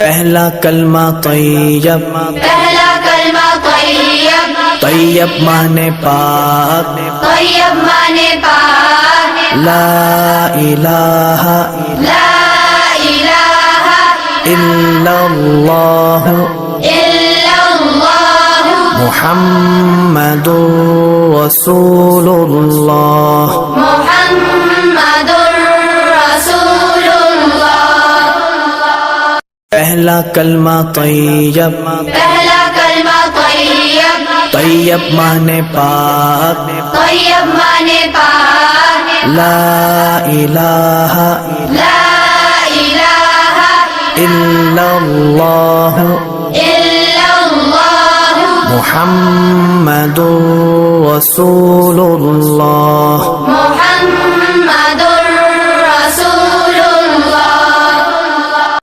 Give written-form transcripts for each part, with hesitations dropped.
पहला कलमा तैयब, पहला कलमा तैयब, तैयब माने पाक, तैयब माने पाक, ला इलाहा ला इलाहा इल्लल्लाह इल्लल्लाह मुहम्मदुर रसूलुल्लाह। मुहम्मदुर रसूलुल्लाह। पहला कलमा तैयब, पहला कलमा तैयब, तैयब माने पाक, तैयब माने पाक, ला इलाहा ला इलाहा इल्लल्लाह इल्लल्लाह मुहम्मदुर रसूलुल्लाह। मुहम्मदुर रसूलुल्लाह।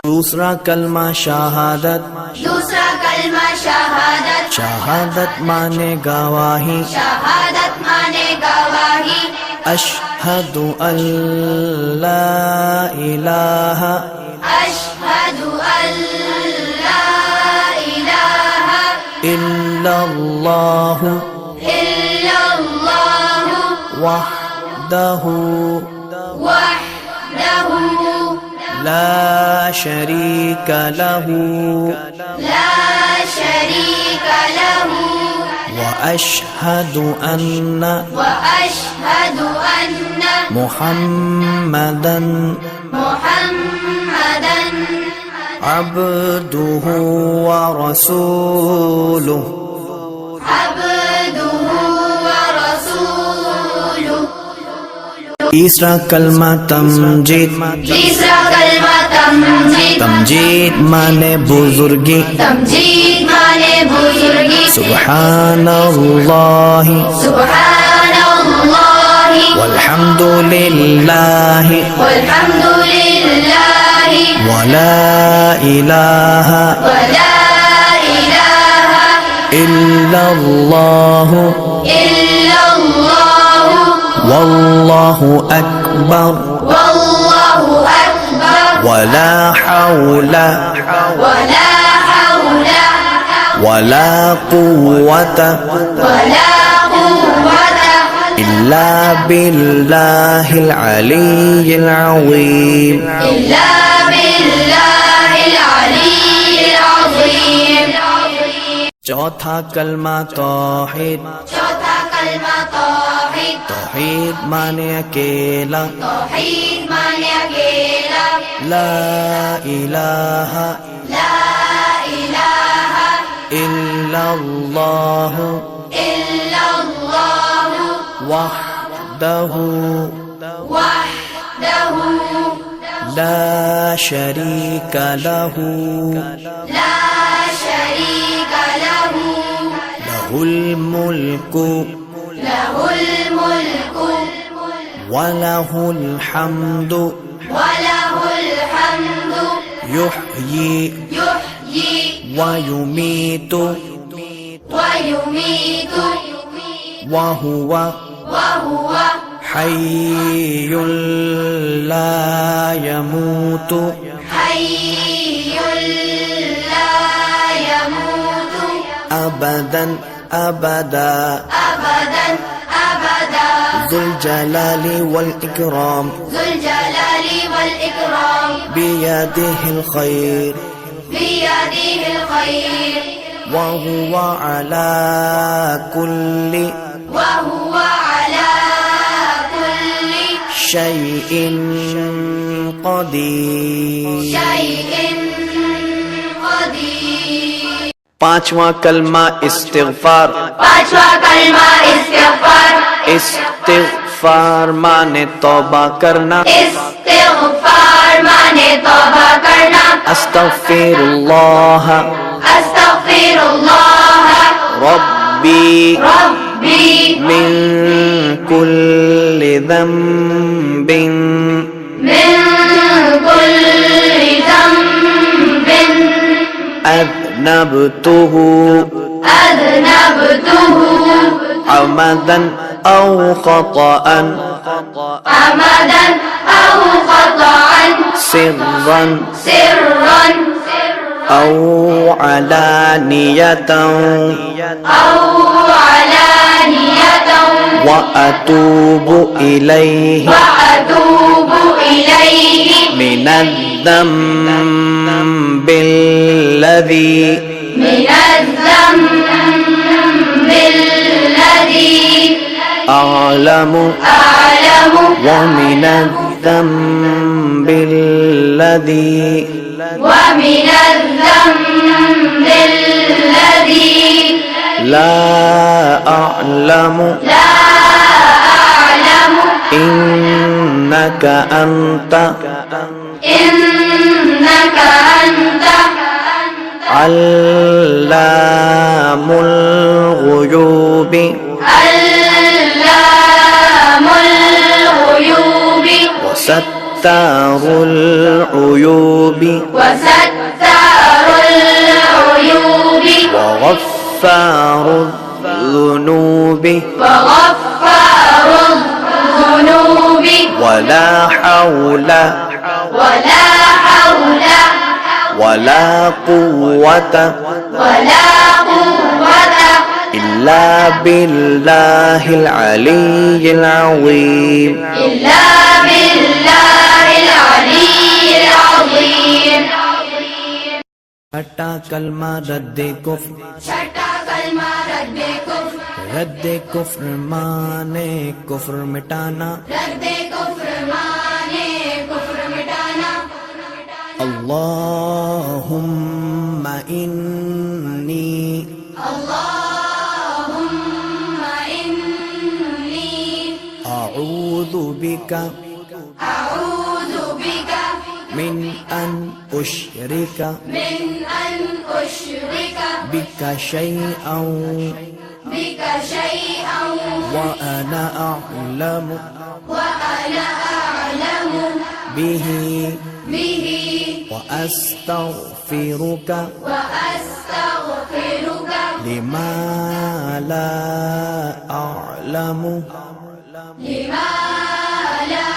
दूसरा कलमा शहादत, दूसरा कलमा शहादत, शहादत माने गवाही, शहादत माने गवाही, अशहदु अल्ला इलाहा अशहदु अल्ला इलाहा इल्लल्लाह इल्लल्लाह वहदहु वहदहु ला शरीक लहु ला शरीक लहु व अशहदु अन्ना वअशहदु अन्न मुहम्मदन मुहम्मदन अब्दुहु व रसूलुहु। अब्दुहु व रसूलुहु। तीसरा कलमा तमजीद, तीसरा कलमा तमजीद, तमजीद माने बुजुर्गी, तमजीद माने बुजुर्गी, सुब्हानल्लाहि सुब्हानल्लाहि वल्हम्दुलिल्लाहि वल्हम्दुलिल्लाहि वला इलाहा वला इलाहा इल्लल्लाह इल्लल्लाह वल्लाहु अकबर वल्लाहु अकबर वला हौला वला हौला वला कुव्वता वला कुव्वता इल्ला बिल्लाहिल अलिय्यिल अज़ीम। इल्ला बिल्लाहिल अलिय्यिल अज़ीम। चौथा कलमा तौहीद, चौथा कलमा तौहीद, तौहीद माने अकेला, तौहीद माने अकेला, ला इलाहा ला इलाहा इल्लल्लाह इल्लल्लाह वहदहु वहदहु ला शरीक लहु ला शरीक लहु लहुल मुल्कु लहुल मुल्कु वलहुल हम्दु वलहुल हम्दु युह्यी युह्यी व युमीतु वयुमीतु वहुव वहुव हय्युल ला यमूतु हय्युल ला यमूतु अबदन अबदा अबदन अबदा ज़ुल जलालि वल इकराम ज़ुल जलालि वल इकराम बियदिहिल खैर बियदिहिल खैर वहुव अला कुल्लि वहुव अला कुल्लि शैइन क़दीर। शैइन क़दीर। पांचवा कलमा इस्तिग़फ़ार, पांचवा कलमा इस्तिग़फ़ार, इस्तिग़फ़ार माने तौबा करना, इस्तिग़फ़ार माने तौबा करना, अस्तग़फ़िरुल्लाह अस्तग़फिरुल्लाह रब्बी रब्बी मिन कुल्लि ज़ंबिन मिन कुल्लि ज़ंबिन अज़नबतुहु अज़नबतुहु अमदन औ ख़तअन अमदन औ ख़तअन सिर्रन सिर्रन أو علانية أو علانية وأتوب إليه وأتوب إليه من الذنب الذي من الذنب الذي أعلم أعلم ومن الذنب الذي ومن الذنب الذي لا أعلم لا أعلم إنك أنت إنك أنت علام الغيوب علام الغيوب وستار العيوب وستار العيوب وغفار الذنوب وغفار الذنوب ولا حول ولا حول ولا قوة ولا قوة إلا بالله العلي العظيم إلا بالله العلي العظيم छठा कलमा रद्द कुफ्र छठा कलमा रद्दे कुफ्र रद्द कुफ्र माने कुफ्र मिटाना रद्दे कुफ्र माने कुफ्र मिटाना अल्लाहुम्मा इन्नी अल्लाहुम्मा इन्नी अऊज़ु बिका अऊज़ु बिका मिन अन उश्रिका मिन अन उश्रिका बिका शैअन बिक शैअन व अना अअलमु وأنا أعلم बिही به व अस्तगफिरुका وأستغفرك लिमा ला अअलमु لما لا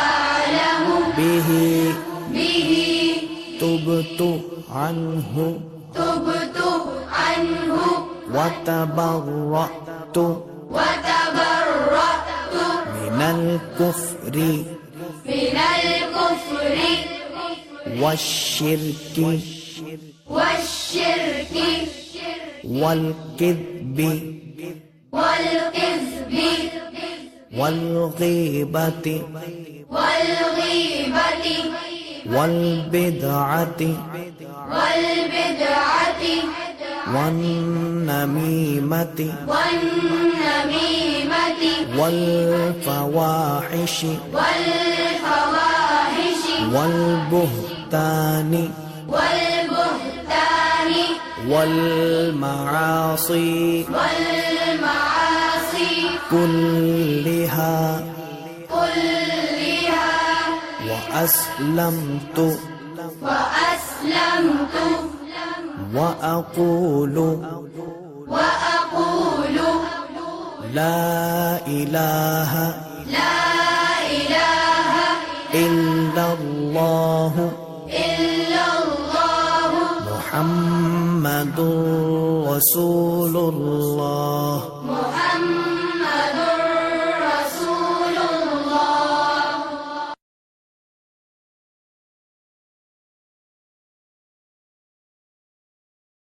أعلم बिही به तुबतु अन्हु تبت عنه व तबर्रअतु وتبرأت मिनल कुफ्रि من الكفر والشرك والشرك والكذب والكذب والغيبة والغيبة والبدعة والبدعة والنميمة والنميمة والفواحش والفواحش والبهتان والبهتان والمعاصي والمعاصي كلها كلها وأسلمت وأسلمت وأقول وأقول لا إله لا إله إلا الله إلا الله محمد رسول الله